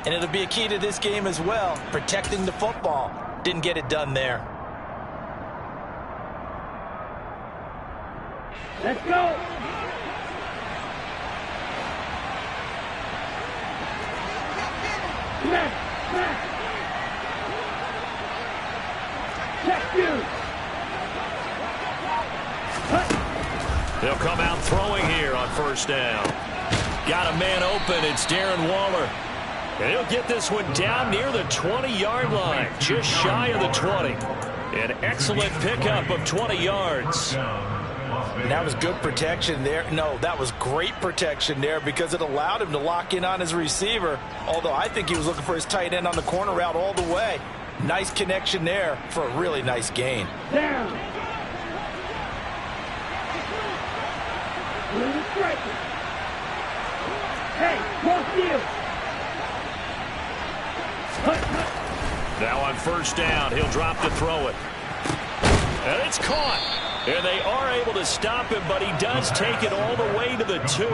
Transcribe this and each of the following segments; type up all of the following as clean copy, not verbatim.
And it'll be a key to this game as well, protecting the football. Didn't get it done there. Let's go. Smash, smash. Check you. They'll come out throwing here on first down. Got a man open. It's Darren Waller. And he'll get this one down near the 20-yard line, just shy of the 20. An excellent pickup of 20 yards. And that was good protection there. No, that was great protection there because it allowed him to lock in on his receiver, although I think he was looking for his tight end on the corner route all the way. Nice connection there for a really nice gain. Down. Hey, cross you. Now on first down, he'll drop to throw it. And it's caught. And they are able to stop him, but he does take it all the way to the 2.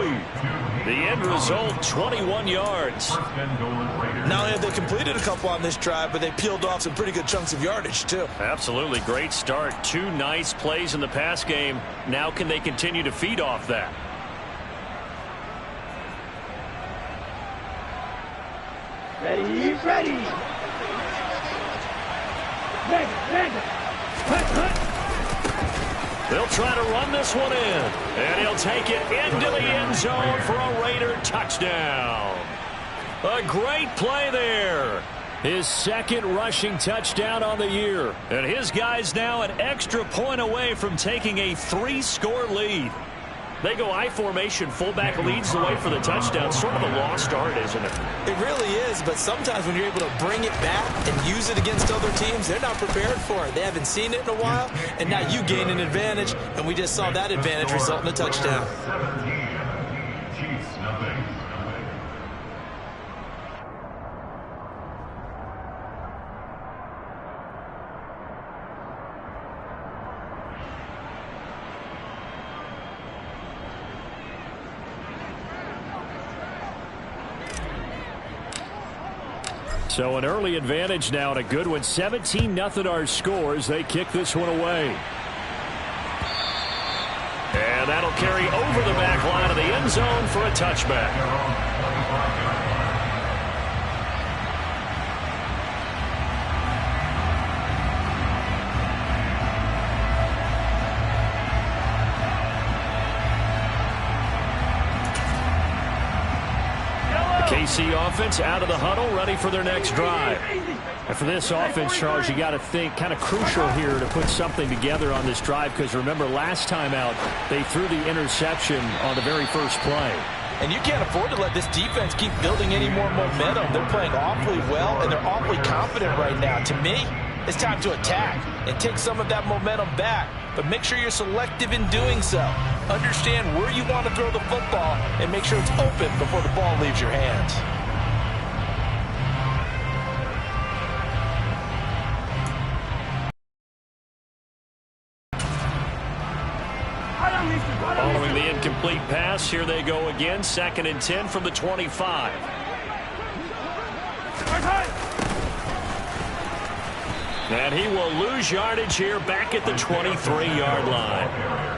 The end result, 21 yards. Not only have they completed a couple on this drive, but they peeled off some pretty good chunks of yardage, too. Absolutely. Great start. 2 nice plays in the pass game. Now can they continue to feed off that? Ready, ready. Mega. They'll try to run this one in. And he'll take it into the end zone for a Raider touchdown. A great play there. His second rushing touchdown on the year. And his guys now an extra point away from taking a 3-score lead. They go I formation. Fullback leads the way for the touchdown. Sort of a lost art, isn't it? It really is, but sometimes when you're able to bring it back and use it against other teams, they're not prepared for it. They haven't seen it in a while, and now you gain an advantage, and we just saw that advantage result in a touchdown. Chiefs, nothing. So an early advantage now and a good one. 17-0 our scores. They kick this one away. And that'll carry over the back line of the end zone for a touchback. KC offense out of the huddle, ready for their next drive. And for this offense, Charles, you got to think kind of crucial here to put something together on this drive, because remember last time out they threw the interception on the very first play. And you can't afford to let this defense keep building any more momentum. They're playing awfully well, and they're awfully confident right now. To me, it's time to attack and take some of that momentum back. But make sure you're selective in doing so. Understand where you want to throw the football and make sure it's open before the ball leaves your hands. Following the incomplete pass, here they go again. 2nd and 10 from the 25. And he will lose yardage here back at the 23-yard line.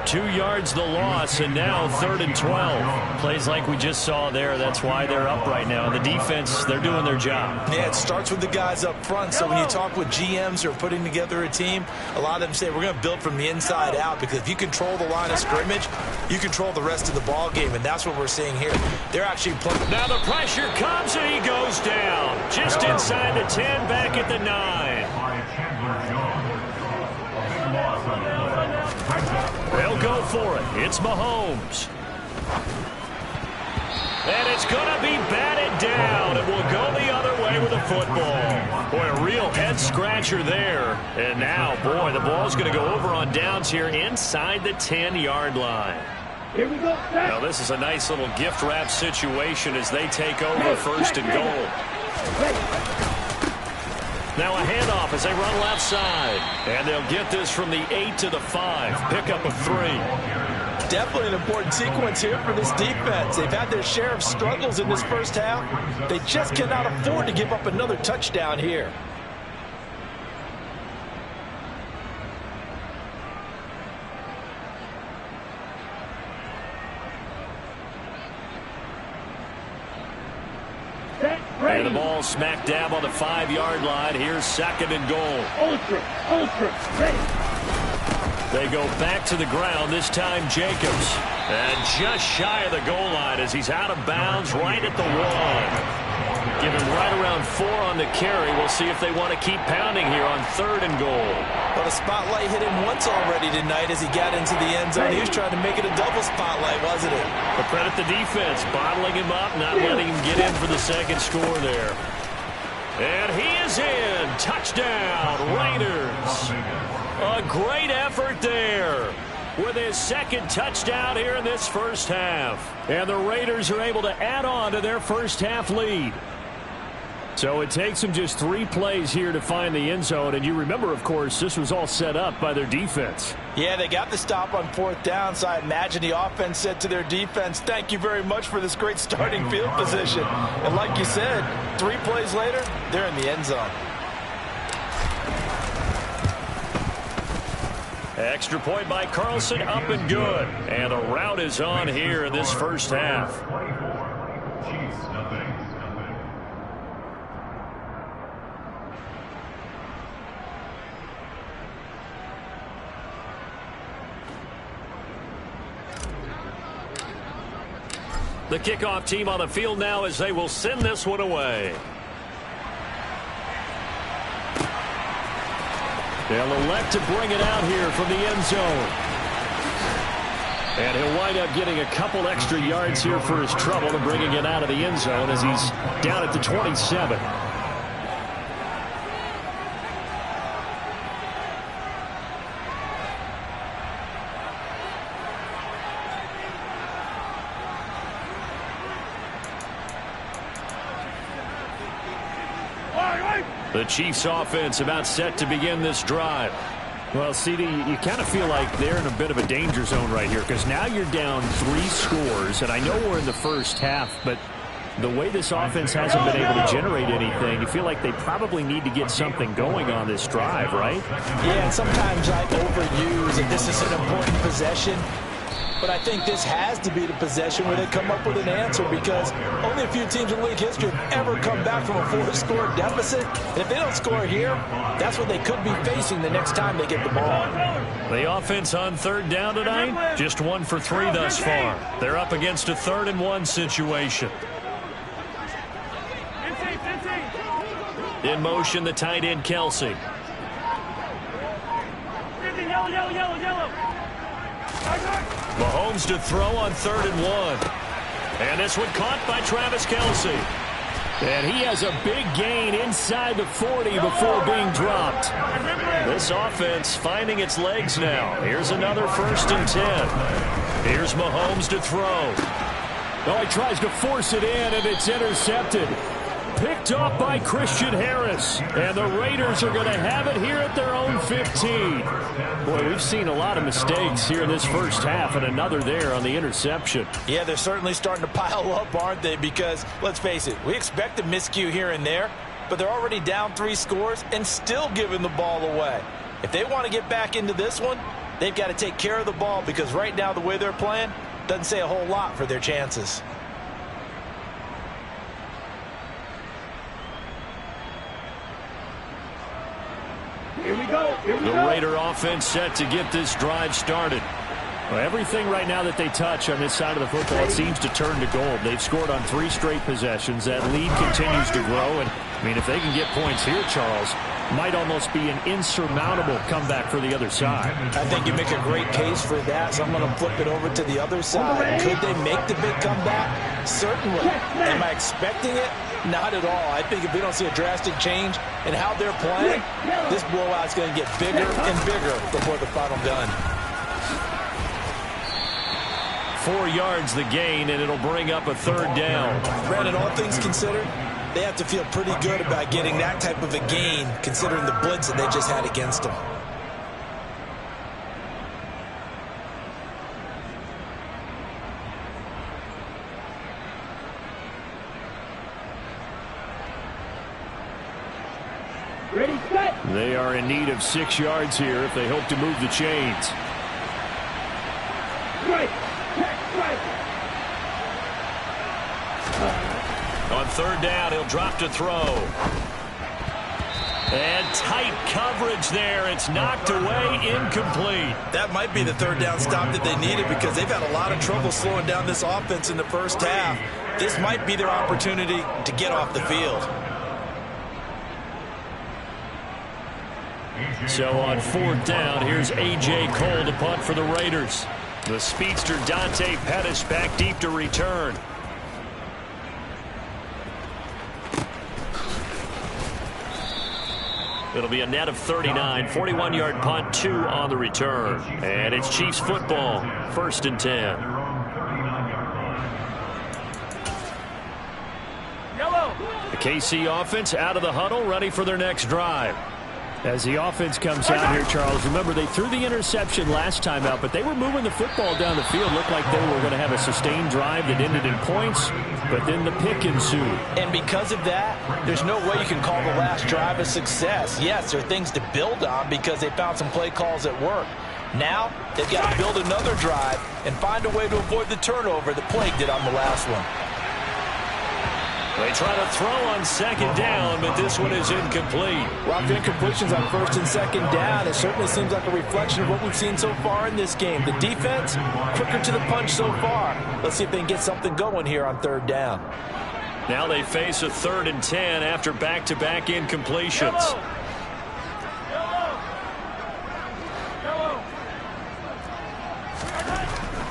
2 yards the loss, and now 3rd and 12. Plays like we just saw there. That's why they're up right now. And the defense, they're doing their job. Yeah, it starts with the guys up front. So when you talk with GMs who are putting together a team, a lot of them say we're going to build from the inside out, because if you control the line of scrimmage, you control the rest of the ball game, and that's what we're seeing here. They're actually playing. Now the pressure comes, and he goes down. Just inside the 10, back at the 9. They'll go for it. It's Mahomes. And it's going to be batted down, and will go the other way with the football. Boy, a real head-scratcher there. And now, boy, the ball's going to go over on downs here inside the 10-yard line. Here we go. Now, this is a nice little gift wrap situation as they take over 1st and goal. Now a handoff as they run left side. And they'll get this from the 8 to the 5. Pickup of 3. definitely an important sequence here for this defense. They've had their share of struggles in this first half. They just cannot afford to give up another touchdown here. And the ball smack dab on the 5-yard line. Here's 2nd and goal. Ultra, ready. They go back to the ground, this time Jacobs. And just shy of the goal line as he's out of bounds right at the 1. Give him right around 4 on the carry. We'll see if they want to keep pounding here on 3rd and goal. Well, the spotlight hit him once already tonight as he got into the end zone. He was trying to make it a double spotlight, wasn't it? But credit the defense, bottling him up, not letting him get in for the 2nd score there. And he is in. Touchdown, Raiders. A great effort there with his 2nd touchdown here in this first half. And the Raiders are able to add on to their first half lead. So it takes them just 3 plays here to find the end zone. And you remember, of course, this was all set up by their defense. Yeah, they got the stop on 4th down, so I imagine the offense said to their defense, thank you very much for this great starting field position. And like you said, 3 plays later, they're in the end zone. Extra point by Carlson, up and good. And a rout is on here in this first half. The kickoff team on the field now as they will send this one away. They'll elect to bring it out here from the end zone. And he'll wind up getting a couple extra yards here for his trouble and bringing it out of the end zone as he's down at the 27. The Chiefs offense about set to begin this drive. Well, CD, you kind of feel like they're in a bit of a danger zone right here because now you're down 3 scores, and I know we're in the first half, but the way this offense hasn't been able to generate anything, you feel like they probably need to get something going on this drive, right? Yeah, and sometimes I overuse that this is an important possession. But I think this has to be the possession where they come up with an answer because only a few teams in league history have ever come back from a 4-score deficit. And if they don't score here, that's what they could be facing the next time they get the ball. The offense on 3rd down tonight, just 1 for 3 thus far. They're up against a 3rd and 1 situation. In motion, the tight end, Kelsey. Yellow. Mahomes to throw on 3rd and 1. And this one caught by Travis Kelsey. And he has a big gain inside the 40 before being dropped. This offense finding its legs now. Here's another 1st and 10. Here's Mahomes to throw. Oh, he tries to force it in, and it's intercepted. Picked off by Christian Harris. And the Raiders are going to have it here at their own 15. Boy, we've seen a lot of mistakes here in this first half, and another there on the interception. Yeah, they're certainly starting to pile up, aren't they? Because, let's face it, we expect a miscue here and there, but they're already down 3 scores and still giving the ball away. If they want to get back into this one, they've got to take care of the ball because right now the way they're playing doesn't say a whole lot for their chances. Here we go. The Raider offense set to get this drive started. Well, everything right now that they touch on this side of the football, it seems to turn to gold. They've scored on 3 straight possessions. That lead continues to grow. And, I mean, if they can get points here, Charles, might almost be an insurmountable comeback for the other side. I think you make a great case for that, so I'm going to flip it over to the other side. Could they make the big comeback? Certainly. Am I expecting it? Not at all. I think if we don't see a drastic change in how they're playing, this blowout's going to get bigger and bigger before the final gun. 4 yards the gain, and it'll bring up a 3rd down. Brandon, all things considered, they have to feel pretty good about getting that type of a gain, considering the blitz that they just had against them. Ready, set. They are in need of 6 yards here if they hope to move the chains. Right. Right. On third down, he'll drop to throw. And tight coverage there. It's knocked away, incomplete. That might be the third down stop that they needed because they've had a lot of trouble slowing down this offense in the first half. This might be their opportunity to get off the field. So on fourth down, here's A.J. Cole to punt for the Raiders. The speedster Dante Pettis back deep to return. It'll be a net of 39, 41-yard punt, 2 on the return. And it's Chiefs football, 1st and 10. Yellow. The KC offense out of the huddle, ready for their next drive. As the offense comes out here, Charles, remember they threw the interception last time out, but they were moving the football down the field. Looked like they were going to have a sustained drive that ended in points, but then the pick ensued. And because of that, there's no way you can call the last drive a success. Yes, there are things to build on because they found some play calls that work. Now, they've got to build another drive and find a way to avoid the turnover that plagued it on the last one. They try to throw on second down, but this one is incomplete. Well, after incompletions on first and second down, it certainly seems like a reflection of what we've seen so far in this game. The defense, quicker to the punch so far. Let's see if they can get something going here on third down. Now they face a 3rd and 10 after back-to-back incompletions.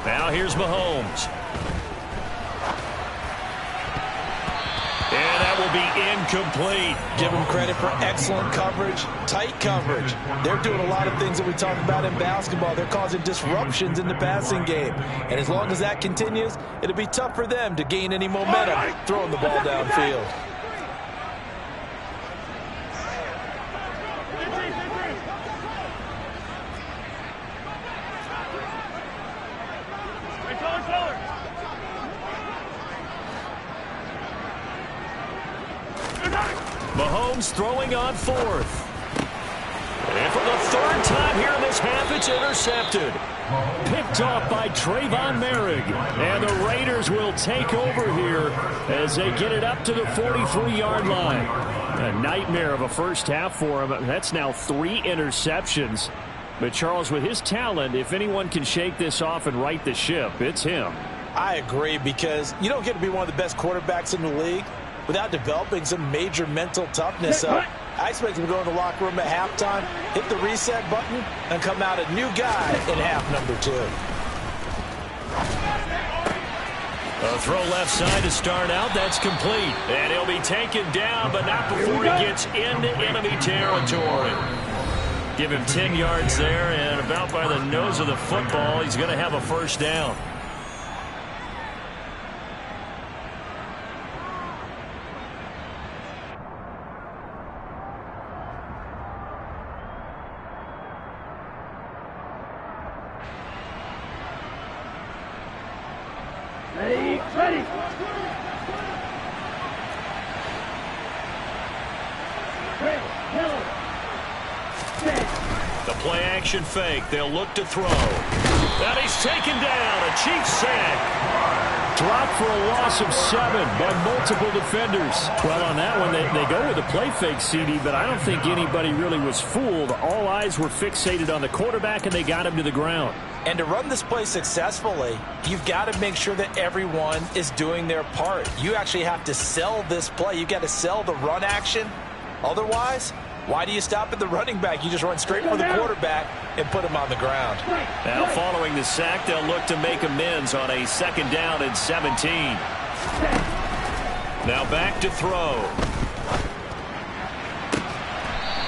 Now here's Mahomes. And that will be incomplete. Give them credit for excellent coverage, tight coverage. They're doing a lot of things that we talk about in basketball. They're causing disruptions in the passing game. And as long as that continues, it'll be tough for them to gain any momentum throwing the ball downfield. Mahomes throwing on 4th. And for the 3rd time here in this half, it's intercepted. Picked off by Trayvon Merrick. And the Raiders will take over here as they get it up to the 43-yard line. A nightmare of a first half for him. That's now 3 interceptions. But Charles, with his talent, if anyone can shake this off and right the ship, it's him. I agree, because you don't get to be one of the best quarterbacks in the league without developing some major mental toughness. I expect him to go in the locker room at halftime, hit the reset button, and come out a new guy in half number 2. A throw left side to start out. That's complete. And he'll be taken down, but not before he gets into enemy territory. Give him 10 yards there, and about by the nose of the football, he's going to have a first down. Ready. The play action fake. They'll look to throw. And he's taken down. A Chiefs sack. Dropped for a loss of 7 by multiple defenders. Well, on that one, they go with a play fake, CD, but I don't think anybody really was fooled. All eyes were fixated on the quarterback, and they got him to the ground. And to run this play successfully, you've got to make sure that everyone is doing their part. You actually have to sell this play. You've got to sell the run action. Otherwise, why do you stop at the running back? You just run straight for the quarterback and put him on the ground. Now, following the sack, they'll look to make amends on a 2nd down and 17. Now back to throw.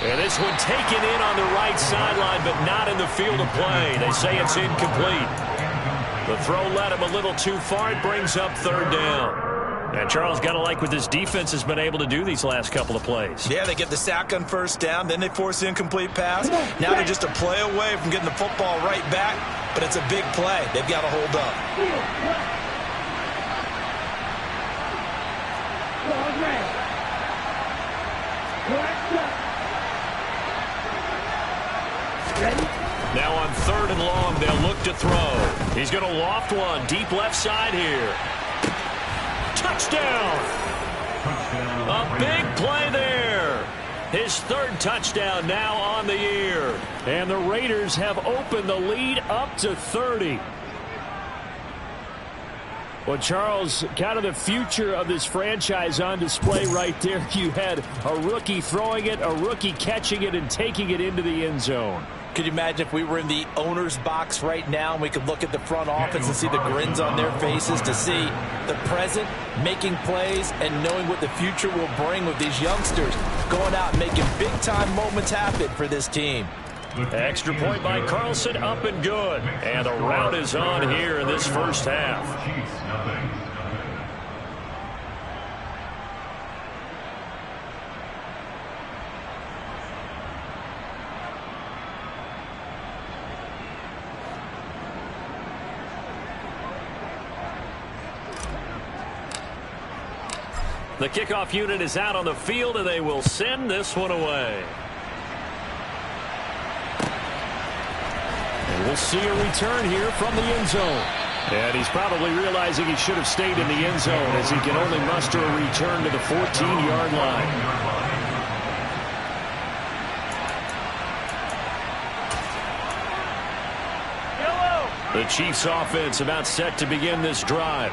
And this one taken in on the right sideline, but not in the field of play. They say it's incomplete. The throw led him a little too far. It brings up 3rd down. And Charles, got to like what this defense has been able to do these last couple of plays. Yeah, they get the sack on 1st down, then they force the incomplete pass. Now they're just a play away from getting the football right back, but it's a big play. They've got to hold up. and they'll look to throw. He's going to loft one deep left side here. Touchdown! A big play there. His third touchdown now on the year. And the Raiders have opened the lead up to 30. Well, Charles, kind of the future of this franchise on display right there. You had a rookie throwing it, a rookie catching it, and taking it into the end zone. Could you imagine if we were in the owner's box right now and we could look at the front office and see the grins on their faces to see the present making plays and knowing what the future will bring with these youngsters going out and making big-time moments happen for this team. Extra point by Carlson, up and good. And the rout is on here in this first half. The kickoff unit is out on the field, and they will send this one away. And we'll see a return here from the end zone. And he's probably realizing he should have stayed in the end zone as he can only muster a return to the 14-yard line. The Chiefs offense about set to begin this drive.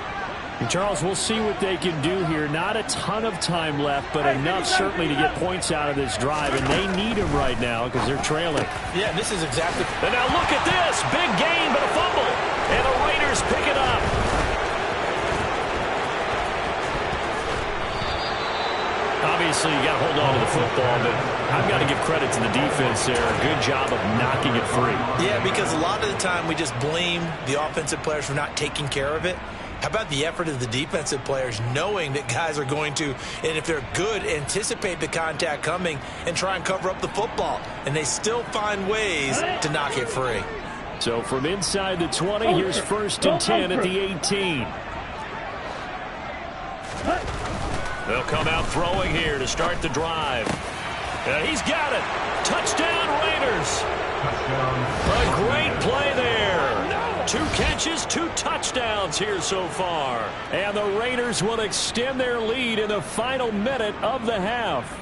And Charles, we'll see what they can do here. Not a ton of time left, but enough certainly to get points out of this drive, and they need them right now because they're trailing. Yeah, this is exactly. And now look at this. Big gain, but a fumble. And the Raiders pick it up. Obviously, you got to hold on to the football, but I've got to give credit to the defense there. Good job of knocking it free. Yeah, because a lot of the time we just blame the offensive players for not taking care of it. How about the effort of the defensive players knowing that guys are going to, and if they're good, anticipate the contact coming and try and cover up the football. And they still find ways to knock it free. So from inside the 20, here's 1st and 10 at the 18. They'll come out throwing here to start the drive. And he's got it. Touchdown, Raiders. A great play there. 2 catches, 2 touchdowns here so far. And the Raiders will extend their lead in the final minute of the half.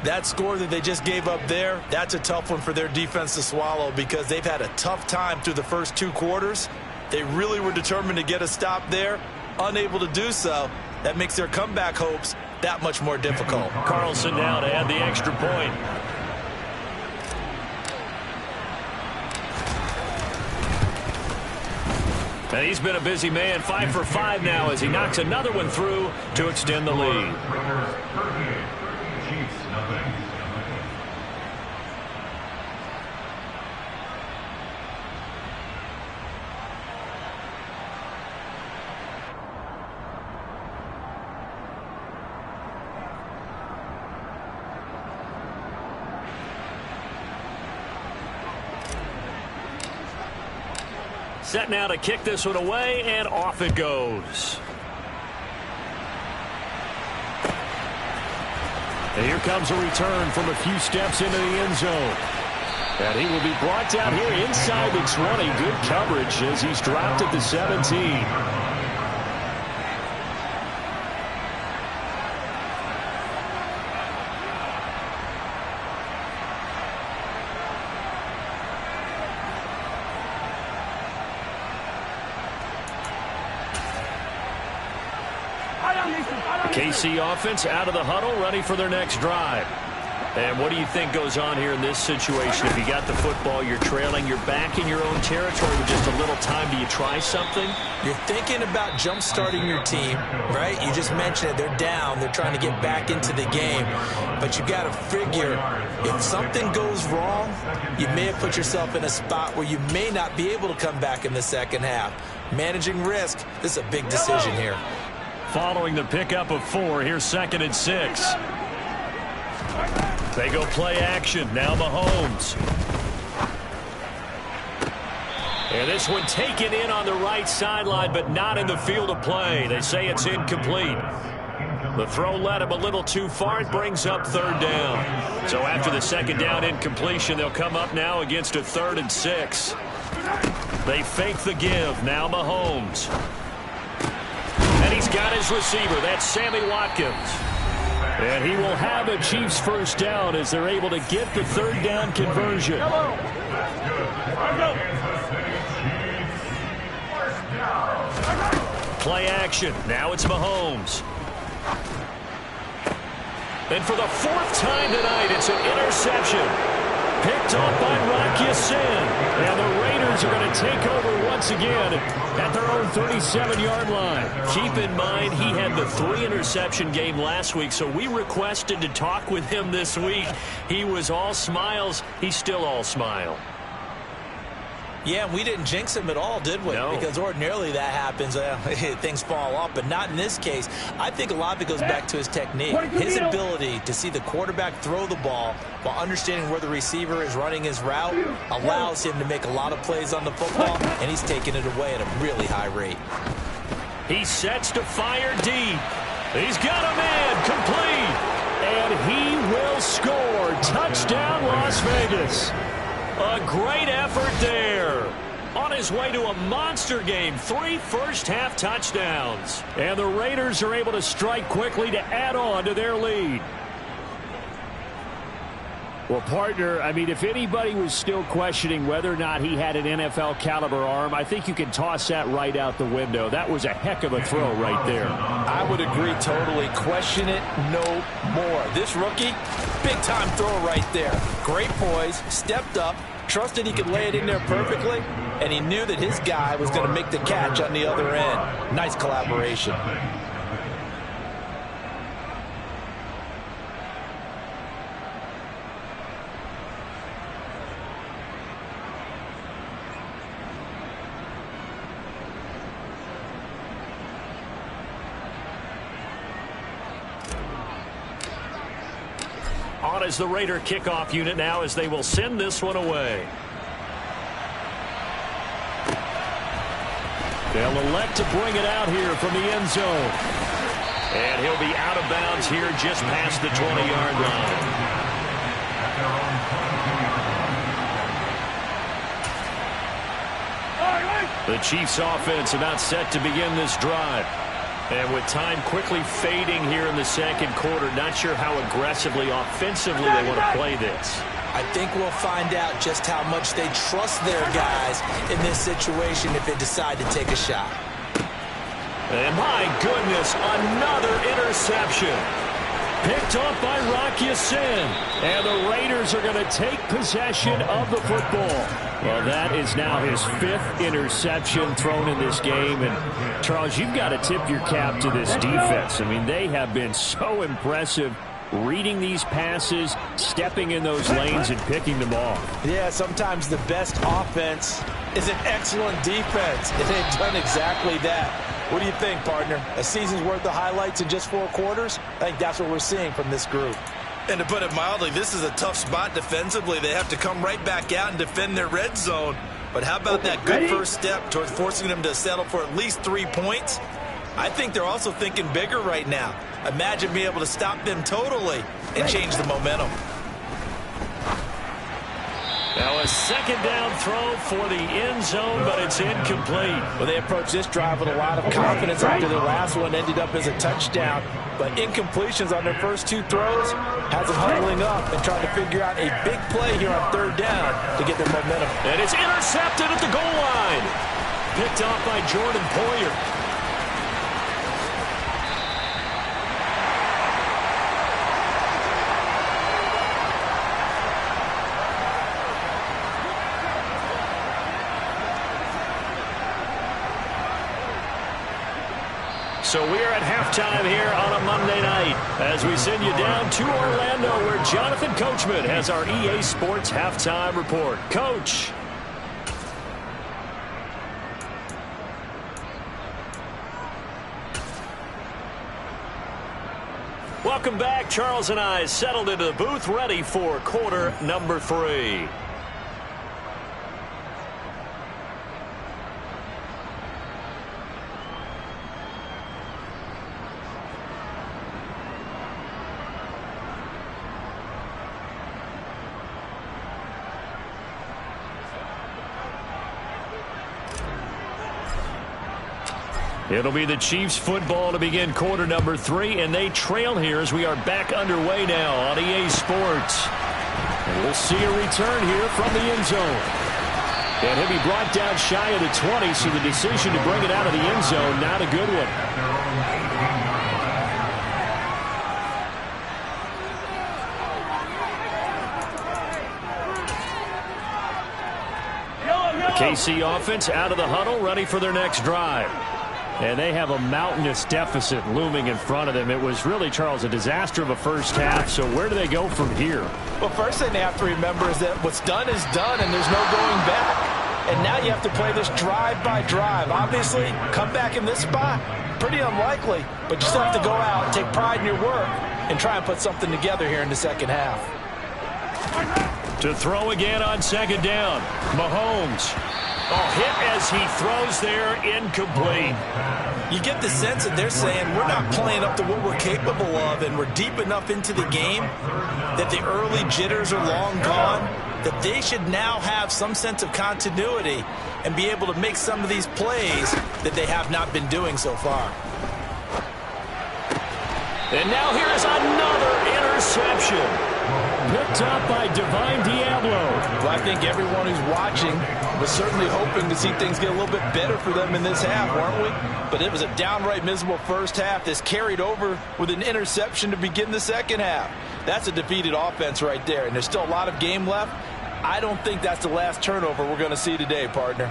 That score that they just gave up there, that's a tough one for their defense to swallow because they've had a tough time through the first 2 quarters. They really were determined to get a stop there, unable to do so. That makes their comeback hopes that much more difficult. Carlson now to add the extra point. And he's been a busy man, 5 for 5 now as he knocks another one through to extend the lead. Set now to kick this one away, and off it goes. And here comes a return from a few steps into the end zone. And he will be brought down here inside the 20. Good coverage as he's dropped at the 17. KC offense out of the huddle, ready for their next drive. And what do you think goes on here in this situation? If you got the football, you're trailing, you're back in your own territory with just a little time. Do you try something? You're thinking about jump-starting your team, right? You just mentioned it. They're down. They're trying to get back into the game. But you got to figure, if something goes wrong, you may have put yourself in a spot where you may not be able to come back in the second half. Managing risk, this is a big decision here. Following the pickup of 4, here's 2nd and 6. They go play action. Now Mahomes. And this one taken in on the right sideline, but not in the field of play. They say it's incomplete. The throw led him a little too far. It brings up 3rd down. So after the 2nd down incompletion, they'll come up now against a 3rd and 6. They fake the give. Now Mahomes. And he's got his receiver. That's Sammy Watkins. And he will have a Chiefs first down as they're able to get the third down conversion. Play action. Now it's Mahomes. And for the fourth time tonight, it's an interception. Picked off by Rock Ya-Sin. And the Raiders are going to take over once again at their own 37-yard line. Keep in mind, he had the 3-interception game last week, so we requested to talk with him this week. He was all smiles. He's still all smile. Yeah, we didn't jinx him at all, did we? No. Because ordinarily that happens. Things fall off, but not in this case. I think a lot of it goes back to his technique. His ability to see the quarterback throw the ball while understanding where the receiver is running his route allows him to make a lot of plays on the football, and he's taking it away at a really high rate. He sets to fire deep. He's got a man complete. And he will score. Touchdown, Las Vegas. A great effort there. On his way to a monster game, 3 first-half touchdowns. And the Raiders are able to strike quickly to add on to their lead. Well, partner, I mean, if anybody was still questioning whether or not he had an NFL-caliber arm, I think you can toss that right out the window. That was a heck of a throw right there. I would agree totally. Question it no more. This rookie, big-time throw right there. Great poise, stepped up, trusted he could lay it in there perfectly, and he knew that his guy was going to make the catch on the other end. Nice collaboration. On as the Raider kickoff unit now as they will send this one away. They'll elect to bring it out here from the end zone. And he'll be out of bounds here just past the 20-yard line. The Chiefs offense about set to begin this drive. And with time quickly fading here in the second quarter, not sure how aggressively, offensively they want to play this. I think we'll find out just how much they trust their guys in this situation if they decide to take a shot. And my goodness, another interception. Picked off by Rock Ya-Sin. And the Raiders are going to take possession of the football. Well, that is now his 5th interception thrown in this game. And, Charles, you've got to tip your cap to this defense. I mean, they have been so impressive reading these passes, stepping in those lanes, and picking them off. Yeah, sometimes the best offense is an excellent defense, and they've done exactly that. What do you think, partner? A season's worth of highlights in just 4 quarters? I think that's what we're seeing from this group. And to put it mildly, this is a tough spot defensively. They have to come right back out and defend their red zone. But how about that good first step towards forcing them to settle for at least 3 points? I think they're also thinking bigger right now. Imagine being able to stop them totally and change the momentum. Now a second down throw for the end zone, but it's incomplete. Well, they approached this drive with a lot of confidence after their last one ended up as a touchdown. But incompletions on their first 2 throws has them huddling up and trying to figure out a big play here on 3rd down to get their momentum. And it's intercepted at the goal line. Picked off by Jordan Poyer. So we are at halftime here on a Monday night as we send you down to Orlando where Jonathan Coachman has our EA Sports halftime report. Coach. Welcome back. Charles and I settled into the booth ready for quarter number 3. It'll be the Chiefs football to begin quarter number 3, and they trail here as we are back underway now on EA Sports. And we'll see a return here from the end zone. And he'll be brought down shy of the 20, so the decision to bring it out of the end zone, not a good one. KC offense out of the huddle, ready for their next drive. And they have a mountainous deficit looming in front of them. It was really, Charles, a disaster of a first half. So where do they go from here? Well, first thing they have to remember is that what's done is done, and there's no going back. And now you have to play this drive by drive. Obviously, come back in this spot, pretty unlikely. But you still have to go out and take pride in your work and try and put something together here in the second half. To throw again on second down. Mahomes. Hit as he throws there, incomplete. You get the sense that they're saying we're not playing up to what we're capable of, and we're deep enough into the game that the early jitters are long gone, that they should now have some sense of continuity and be able to make some of these plays that they have not been doing so far. And now here's another interception. Picked up by Divine Diablo. Well, I think everyone who's watching was certainly hoping to see things get a little bit better for them in this half, weren't we? But it was a downright miserable first half. This carried over with an interception to begin the second half. That's a defeated offense right there, and there's still a lot of game left. I don't think that's the last turnover we're going to see today, partner.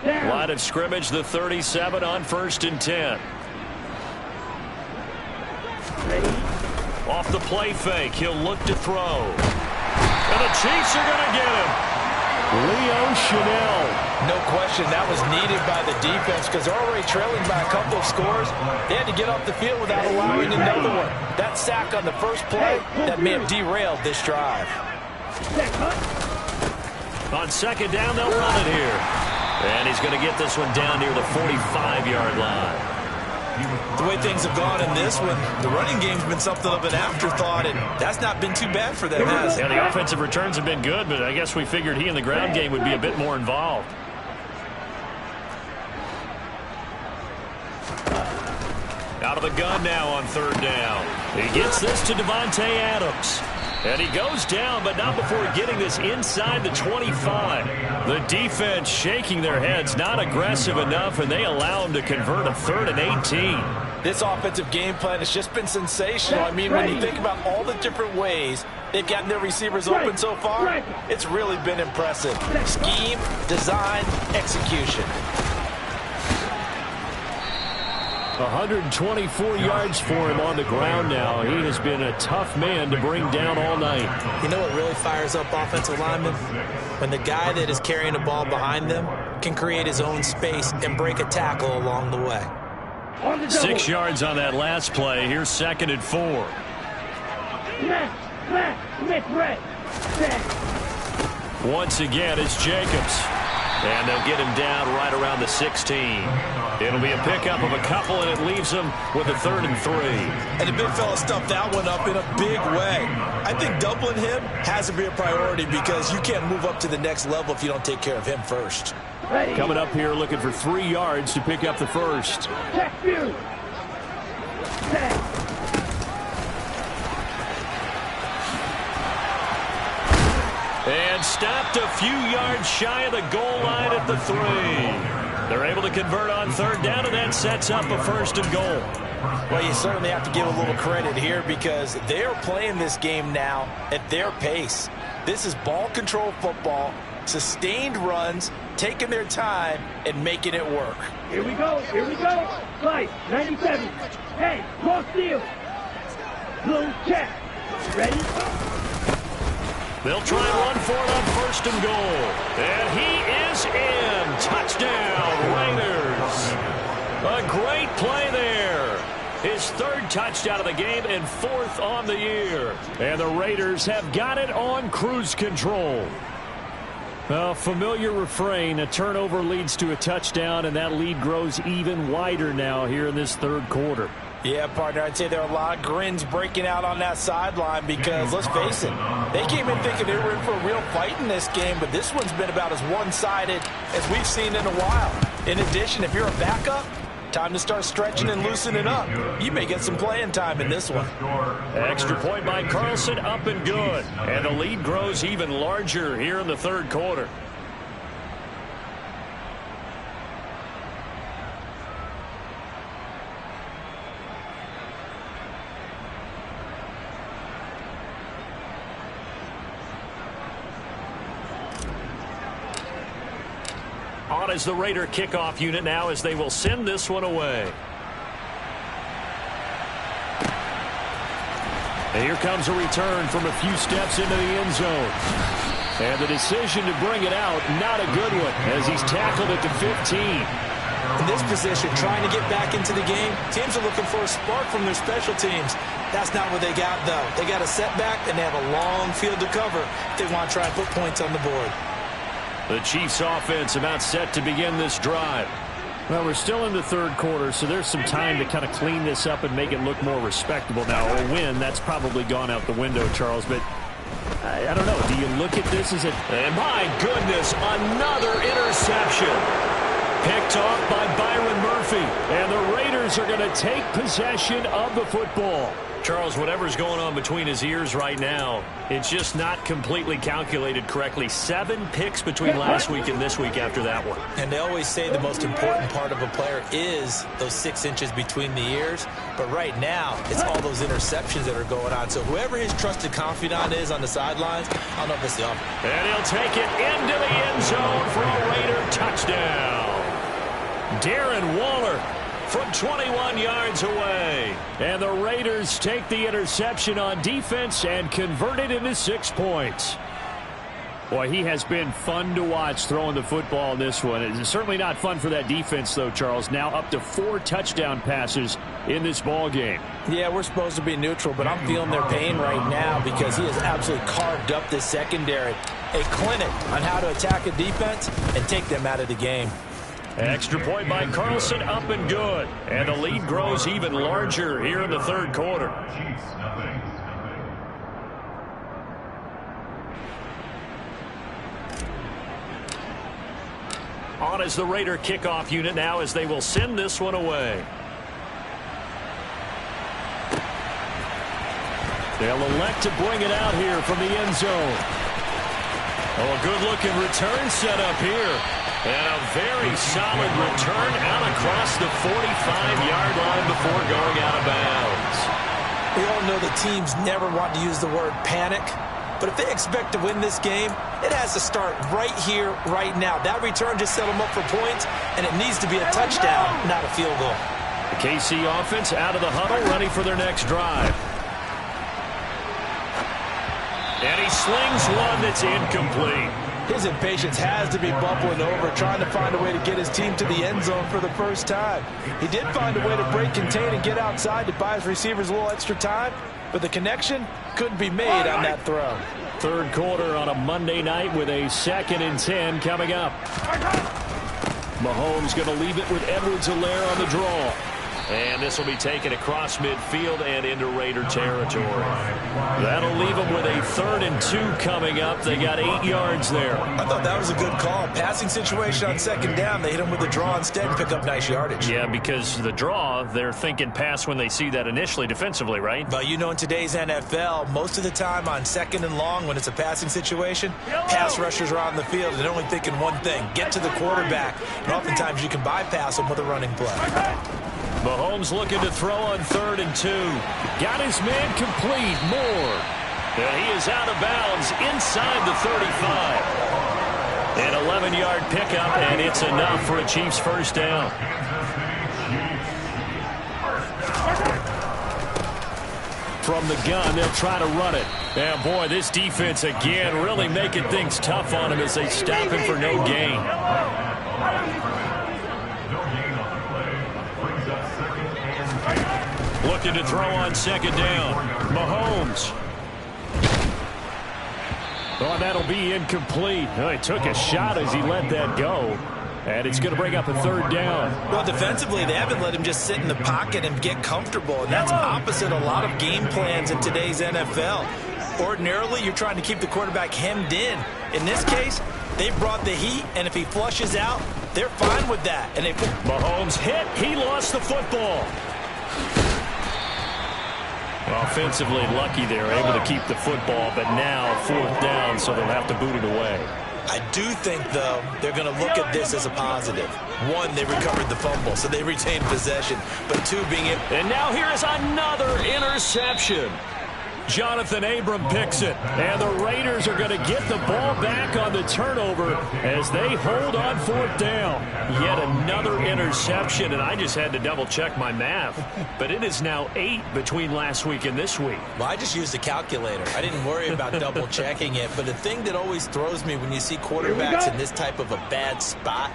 Line of scrimmage, the 37 on 1st and 10. Off the play fake, he'll look to throw. And the Chiefs are going to get him. Leo Chanel. No question, that was needed by the defense because they're already trailing by a couple of scores. They had to get off the field without allowing another one. That sack on the first play, that may have derailed this drive. On second down, they'll run it here. And he's going to get this one down near the 45-yard line. The way things have gone in this one, the running game's been something of an afterthought, and that's not been too bad for them, has it? Yeah, the offensive returns have been good, but I guess we figured he in the ground game would be a bit more involved. Out of the gun now on third down. He gets this to Devontae Adams. And he goes down, but not before getting this inside the 25. The defense shaking their heads, not aggressive enough, and they allow him to convert a 3rd and 18. This offensive game plan has just been sensational. I mean, when you think about all the different ways they've gotten their receivers open so far, it's really been impressive. Scheme, design, execution. 124 yards for him on the ground now. He has been a tough man to bring down all night. You know what really fires up offensive linemen? When the guy that is carrying the ball behind them can create his own space and break a tackle along the way. 6 yards on that last play. Here's 2nd and 4. Once again, it's Jacobs. And they'll get him down right around the 16. It'll be a pickup of a couple, and it leaves him with a 3rd and 3. And the big fella stuffed that one up in a big way. I think doubling him has to be a priority because you can't move up to the next level if you don't take care of him first. Coming up here looking for 3 yards to pick up the first. And stopped a few yards shy of the goal line at the 3. They're able to convert on third down, and that sets up a 1st and goal. Well, you certainly have to give a little credit here because they're playing this game now at their pace. This is ball control football, sustained runs, taking their time, and making it work. Here we go, here we go. Slice, 97. Hey, cross field. Blue check. Ready? They'll try and run for it on 1st and goal. And he is in. Touchdown, Raiders. A great play there. His 3rd touchdown of the game and 4th on the year. And the Raiders have got it on cruise control. A familiar refrain, a turnover leads to a touchdown, and that lead grows even wider now here in this 3rd quarter. Yeah, partner, I'd say there are a lot of grins breaking out on that sideline because, let's face it, they came in thinking they were in for a real fight in this game, but this one's been about as one-sided as we've seen in a while. In addition, if you're a backup, time to start stretching and loosening up. You may get some playing time in this one. Extra point by Carlson, up and good. And the lead grows even larger here in the third quarter. On is the Raider kickoff unit now as they will send this one away. And here comes a return from a few steps into the end zone. And the decision to bring it out, not a good one, as he's tackled at the 15. In this position, trying to get back into the game, teams are looking for a spark from their special teams. That's not what they got, though. They got a setback, and they have a long field to cover if they want to try and put points on the board. The Chiefs offense about set to begin this drive. Well, we're still in the third quarter, so there's some time to kind of clean this up and make it look more respectable. Now, a win, that's probably gone out the window, Charles, but I don't know. Do you look at this as a... And my goodness, another interception. Picked off by Byron Murphy. And the Raiders are going to take possession of the football. Charles, whatever's going on between his ears right now, it's just not completely calculated correctly. 7 picks between last week and this week after that one. And they always say the most important part of a player is those 6 inches between the ears. But right now, it's all those interceptions that are going on. So whoever his trusted confidant is on the sidelines, I don't know if it's the offense. And he'll take it into the end zone for a Raider touchdown. Darren Waller from 21 yards away. And the Raiders take the interception on defense and convert it into 6 points. Boy, he has been fun to watch throwing the football in this one. It's certainly not fun for that defense, though, Charles. Now up to 4 touchdown passes in this ball game. Yeah, we're supposed to be neutral, but I'm feeling their pain right now because he has absolutely carved up this secondary. A clinic on how to attack a defense and take them out of the game. Extra point by Carlson, up and good. And the lead grows even larger here in the third quarter. On is the Raider kickoff unit now as they will send this one away. They'll elect to bring it out here from the end zone. Oh, a good-looking return set up here. And a very solid return out across the 45-yard line before going out of bounds. We all know the teams never want to use the word panic, but if they expect to win this game, it has to start right here, right now. That return just set them up for points, and it needs to be a touchdown, not a field goal. The KC offense out of the huddle, ready for their next drive. And he slings one that's incomplete. His impatience has to be bubbling over, trying to find a way to get his team to the end zone for the first time. He did find a way to break, contain, and get outside to buy his receivers a little extra time, but the connection couldn't be made on that throw. Third quarter on a Monday night with a 2nd and 10 coming up. Mahomes going to leave it with Edwards-Helaire on the draw. And this will be taken across midfield and into Raider territory. That'll leave them with a 3rd and 2 coming up. They got 8 yards there. I thought that was a good call. Passing situation on 2nd down. They hit him with the draw instead and pick up nice yardage. Yeah, because the draw, they're thinking pass when they see that initially defensively, right? But you know, in today's NFL, most of the time on 2nd and long, when it's a passing situation, pass rushers are on the field and they're only thinking one thing, get to the quarterback. And oftentimes you can bypass them with a running play. Mahomes looking to throw on 3rd and 2. Got his man complete. Moore. And he is out of bounds inside the 35. An 11-yard pickup, and it's enough for a Chiefs first down. From the gun, they'll try to run it. And boy, this defense again really making things tough on him as they stop him for no gain. Looking to throw on 2nd down. Mahomes. Oh, that'll be incomplete. Oh, he took a shot as he let that go. And it's going to bring up a third down. Well, defensively, they haven't let him just sit in the pocket and get comfortable, and that's opposite a lot of game plans in today's NFL. Ordinarily, you're trying to keep the quarterback hemmed in. In this case, they brought the heat, and if he flushes out, they're fine with that. And they Mahomes hit. He lost the football. Offensively lucky they're able to keep the football, but now fourth down, so they'll have to boot it away. I do think, though, they're going to look at this as a positive. One, they recovered the fumble, so they retained possession. But two, being it. And now here is another interception. Jonathan Abram picks it, and the Raiders are going to get the ball back on the turnover as they hold on fourth down. Yet another interception, and I just had to double-check my math. But it is now 8 between last week and this week. Well, I just used a calculator. I didn't worry about double-checking it. But the thing that always throws me when you see quarterbacks in this type of a bad spot,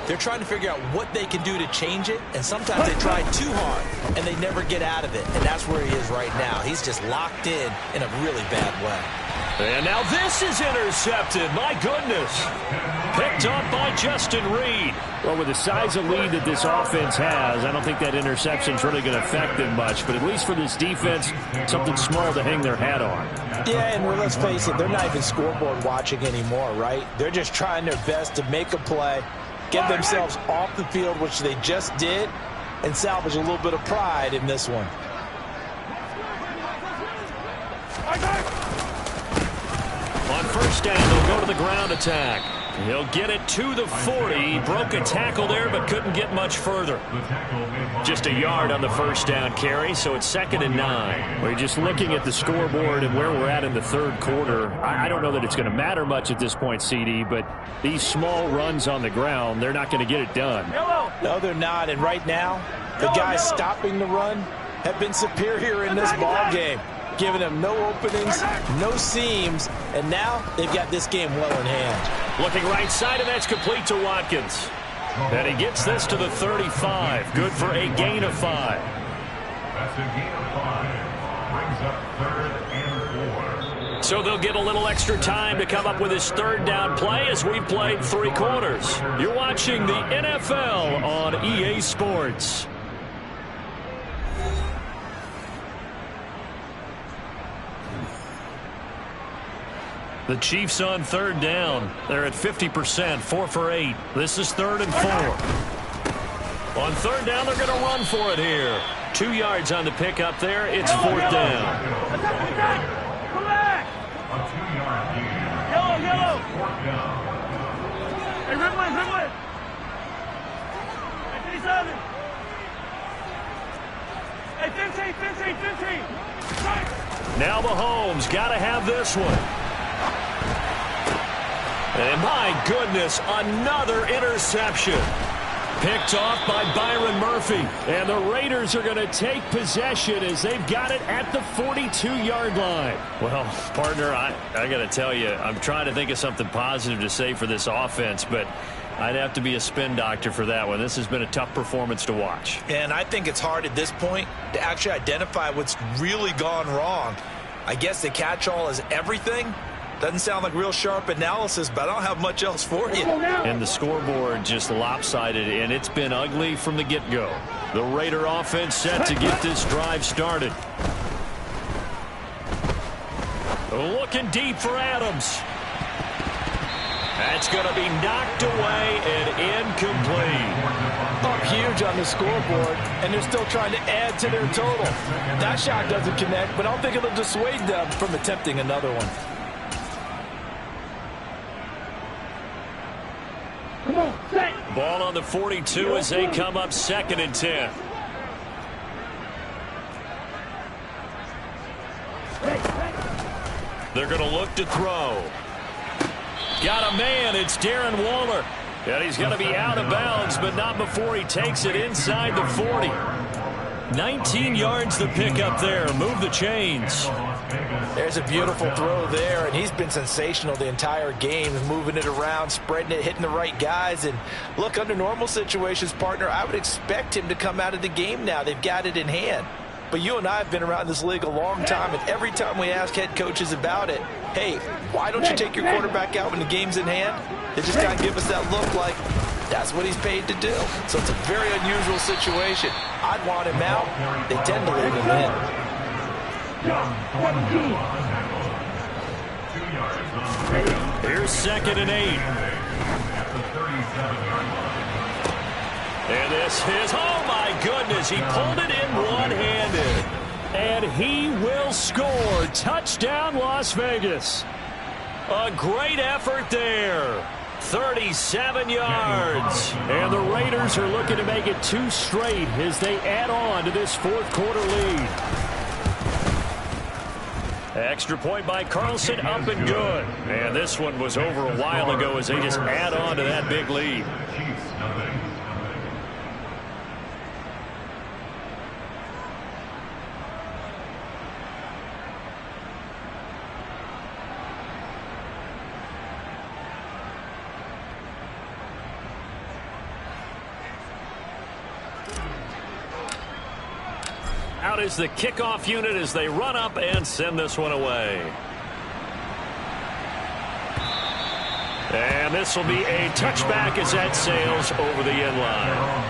they're trying to figure out what they can do to change it, and sometimes they try too hard, and they never get out of it, and that's where he is right now. He's just locked in a really bad way. And now this is intercepted. My goodness. Picked up by Justin Reed. Well, with the size of lead that this offense has, I don't think that interception's really going to affect them much, but at least for this defense, something small to hang their hat on. Yeah, and let's face it, they're not even scoreboard watching anymore, right? They're just trying their best to make a play, get themselves off the field, which they just did, and salvage a little bit of pride in this one. On first down, they'll go to the ground attack. He'll get it to the 40. He broke a tackle there, but couldn't get much further. Just a yard on the first down carry, so it's 2nd and 9. We're just looking at the scoreboard and where we're at in the third quarter. I don't know that it's going to matter much at this point, CD, but these small runs on the ground, they're not going to get it done. No, they're not, and right now, the guys stopping the run have been superior in this ball game, giving them no openings, no seams, and now they've got this game well in hand. Looking right side, and that's complete to Watkins. And he gets this to the 35. Good for a gain of 5. That's a gain of 5. Brings up 3rd and 4. So they'll get a little extra time to come up with his third down play as we played 3 quarters. You're watching the NFL on EA Sports. The Chiefs on third down. They're at 50%, 4 for 8. This is 3rd and 4. On third down, they're going to run for it here. 2 yards on the pickup there. It's 4th down. A 2-yard gain. Yellow. 4th down. Hey, Ridley. Hey, 57. Hey, 15. Now Mahomes got to have this one. And my goodness, another interception. Picked off by Byron Murphy. And the Raiders are going to take possession as they've got it at the 42-yard line. Well, partner, I got to tell you, I'm trying to think of something positive to say for this offense, but I'd have to be a spin doctor for that one. This has been a tough performance to watch. And I think it's hard at this point to actually identify what's really gone wrong. I guess the catch-all is everything. Doesn't sound like real sharp analysis, but I don't have much else for you. And the scoreboard just lopsided, and it's been ugly from the get-go. The Raider offense set to get this drive started. Looking deep for Adams. That's going to be knocked away and incomplete. Up huge on the scoreboard, and they're still trying to add to their total. That shot doesn't connect, but I don't think it'll dissuade them from attempting another one. Ball on the 42 as they come up 2nd and 10. They're going to look to throw. Got a man. It's Darren Waller. And he's going to be out of bounds, but not before he takes it inside the 40. 19 yards to pick up there. Move the chains. There's a beautiful throw there, and he's been sensational the entire game, moving it around, spreading it, hitting the right guys. And look, under normal situations, partner, I would expect him to come out of the game now. They've got it in hand. But you and I have been around this league a long time, and every time we ask head coaches about it, hey, why don't you take your quarterback out when the game's in hand? They just kind of give us that look like, That's what he's paid to do. So it's a very unusual situation. I'd want him out. They tend to leave him in. Here's 2nd and 8. And this is, oh my goodness, he pulled it in one-handed. And he will score. Touchdown, Las Vegas. A great effort there. 37 yards. And the Raiders are looking to make it 2 straight as they add on to this 4th quarter lead. Extra point by Carlson, up and good. And this one was over a while ago as they just add on to that big lead. Out is the kickoff unit as they run up and send this one away. And this will be a touchback as that sails over the end line.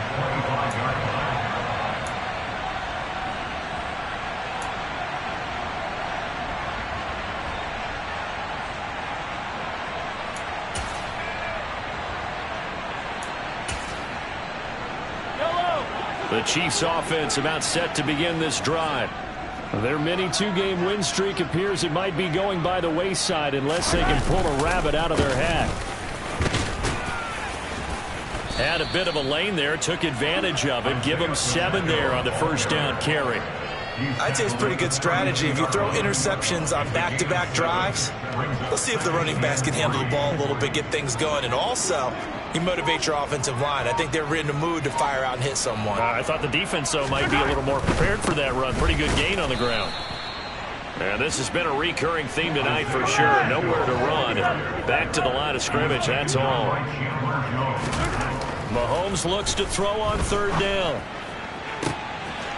The Chiefs offense about set to begin this drive. Their mini 2-game win streak appears it might be going by the wayside unless they can pull a rabbit out of their hat. Had a bit of a lane there, took advantage of it. Give them 7 there on the first down carry. I'd say it's pretty good strategy. If you throw interceptions on back-to-back drives, let's see if the running backs can handle the ball a little bit, get things going. And also, you motivate your offensive line. I think they're in the mood to fire out and hit someone. I thought the defense, though, might be a little more prepared for that run. Pretty good gain on the ground. And this has been a recurring theme tonight for sure. Nowhere to run. Back to the line of scrimmage, that's all. Mahomes looks to throw on 3rd down.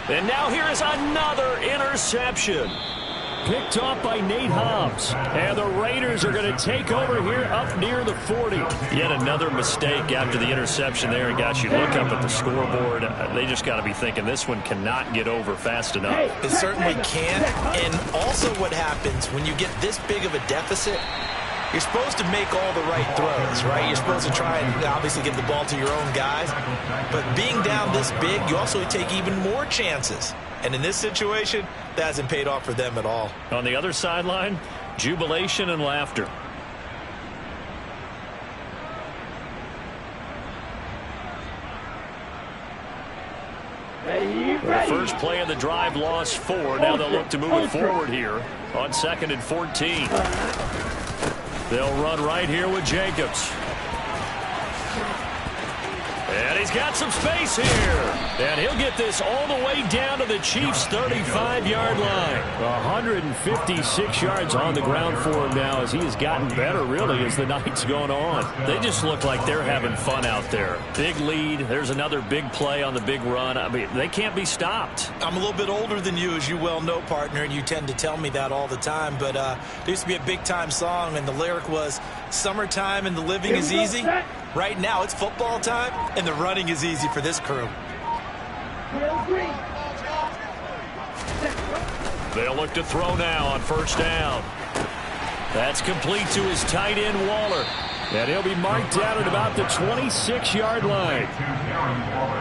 And now here is another interception. Picked off by Nate Hobbs. And the Raiders are going to take over here up near the 40. Yet another mistake after the interception there. And got you look up at the scoreboard. They just got to be thinking this one cannot get over fast enough. It certainly can't. And also what happens when you get this big of a deficit, you're supposed to make all the right throws, right? You're supposed to try and obviously get the ball to your own guys. But being down this big, you also take even more chances. And in this situation, that hasn't paid off for them at all. On the other sideline, jubilation and laughter. The first play of the drive lost 4. Now they'll look to move it forward here on 2nd and 14. They'll run right here with Jacobs. And he's got some space here. And he'll get this all the way down to the Chiefs' 35-yard line. 156 yards on the ground for him now as he has gotten better, really, as the night's gone on. They just look like they're having fun out there. Big lead. There's another big play on the big run. I mean, they can't be stopped. I'm a little bit older than you, as you well know, partner, and you tend to tell me that all the time. But there used to be a big-time song, and the lyric was, "Summertime and the living is easy." Right now, it's football time, and the running is easy for this crew. They'll look to throw now on 1st down. That's complete to his tight end, Waller. And he'll be marked down at about the 26-yard line.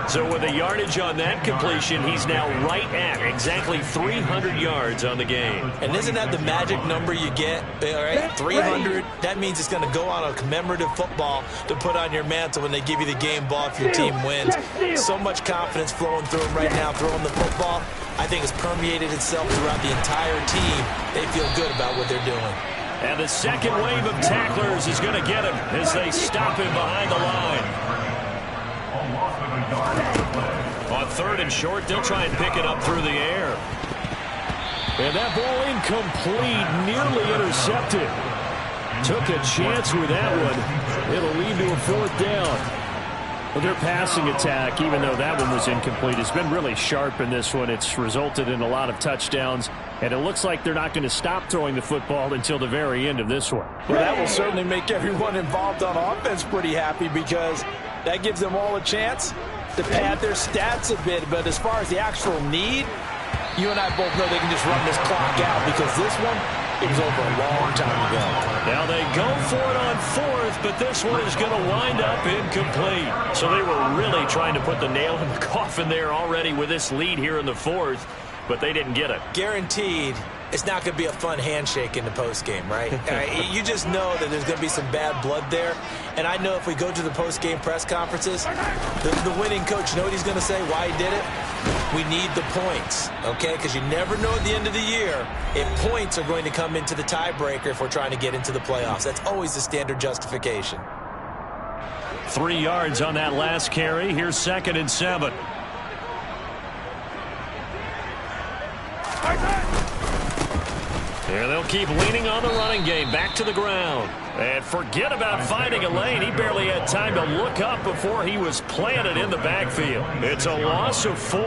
So with the yardage on that completion, he's now right at exactly 300 yards on the game. And isn't that the magic number you get? All right, 300. That means it's going to go on a commemorative football to put on your mantle when they give you the game ball if your team wins. So much confidence flowing through him right now, throwing the football. I think it's permeated itself throughout the entire team. They feel good about what they're doing. And the second wave of tacklers is going to get him as they stop him behind the line. On 3rd and short, they'll try and pick it up through the air. And that ball incomplete, nearly intercepted. Took a chance with that one. It'll lead to a 4th down. Well, their passing attack, even though that one was incomplete, has been really sharp in this one. It's resulted in a lot of touchdowns, and it looks like they're not going to stop throwing the football until the very end of this one. Well, that will certainly make everyone involved on offense pretty happy because That gives them all a chance to pad their stats a bit. But as far as the actual need, you and I both know they can just run this clock out because this one, it was over a long time ago. Now they go for it on fourth, but this one is going to wind up incomplete. So they were really trying to put the nail in the coffin there already with this lead here in the fourth, but they didn't get it. Guaranteed, it's not going to be a fun handshake in the postgame, right? You just know that there's going to be some bad blood there. And I know if we go to the postgame press conferences, the winning coach, you know what he's going to say, why he did it? We need the points, okay? Because you never know at the end of the year if points are going to come into the tiebreaker if we're trying to get into the playoffs. That's always the standard justification. 3 yards on that last carry. Here's 2nd and 7. And they'll keep leaning on the running game. Back to the ground. And forget about finding a lane. He barely had time to look up before he was planted in the backfield. It's a loss of 4.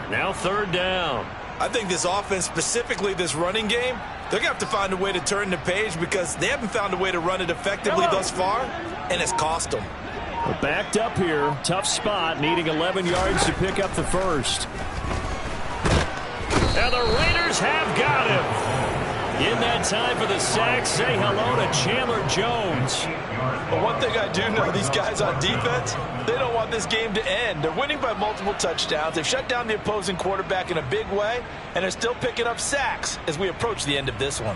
Now 3rd down. I think this offense, specifically this running game, they're going to have to find a way to turn the page because they haven't found a way to run it effectively thus far, and it's cost them. We're backed up here. Tough spot, needing 11 yards to pick up the first. And the Raiders have got him. In that time for the sack, say hello to Chandler Jones. But one thing I do know, these guys on defense, they don't want this game to end. They're winning by multiple touchdowns. They've shut down the opposing quarterback in a big way, and they're still picking up sacks as we approach the end of this one.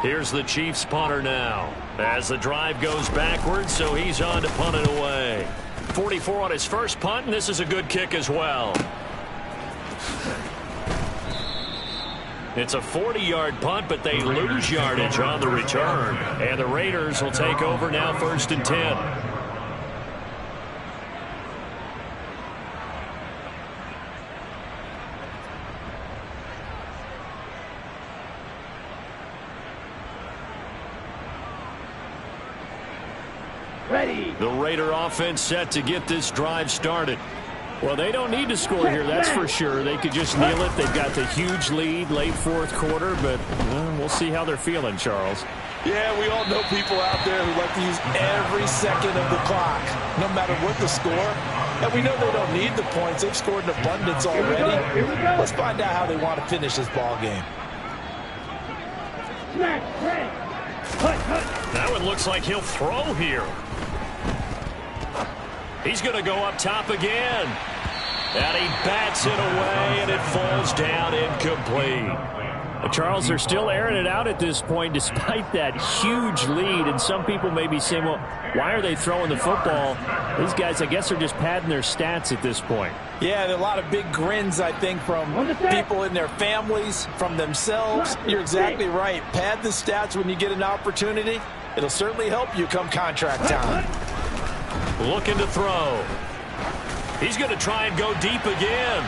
Here's the Chiefs punter now as the drive goes backwards, so he's on to punt it away. 44 on his first punt, and this is a good kick as well. It's a 40-yard punt, but they lose yardage on the return. And the Raiders will take over now 1st and 10. Ready. The Raider offense set to get this drive started. Well, they don't need to score here, that's for sure. They could just kneel it. They've got the huge lead late 4th quarter, but we'll see how they're feeling, Charles. Yeah, we all know people out there who like to use every second of the clock, no matter what the score. And we know they don't need the points. They've scored in abundance already. Let's find out how they want to finish this ball game. That one looks like he'll throw here. He's going to go up top again. And he bats it away, and it falls down incomplete. Charles, they're still airing it out at this point despite that huge lead. And some people may be saying, well, why are they throwing the football? These guys, I guess, are just padding their stats at this point. Yeah, there are a lot of big grins, I think, from people in their families, from themselves. You're exactly right. Pad the stats when you get an opportunity. It'll certainly help you come contract time. Looking to throw. He's going to try and go deep again.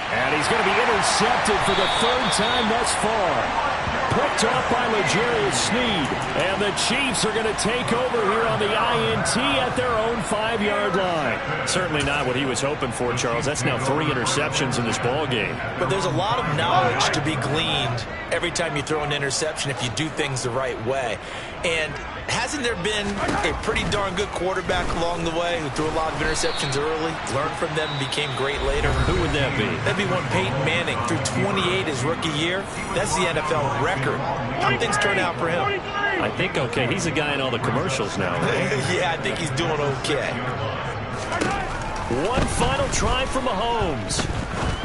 And he's going to be intercepted for the 3rd time thus far. Picked off by L'Jarius Sneed. And the Chiefs are going to take over here on the INT at their own 5-yard line. Certainly not what he was hoping for, Charles. That's now 3 interceptions in this ball game. But there's a lot of knowledge to be gleaned every time you throw an interception if you do things the right way. And hasn't there been a pretty darn good quarterback along the way who threw a lot of interceptions early, learned from them, and became great later? Who would that be? That'd be one Peyton Manning, threw 28 his rookie year. That's the NFL record. How things turn out for him? I think, okay, he's a guy in all the commercials now. Yeah, I think he's doing okay. One final try for Mahomes.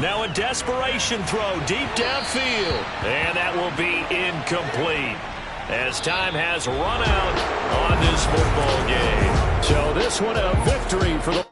Now a desperation throw deep downfield. And that will be incomplete, as time has run out on this football game. So this one a victory for the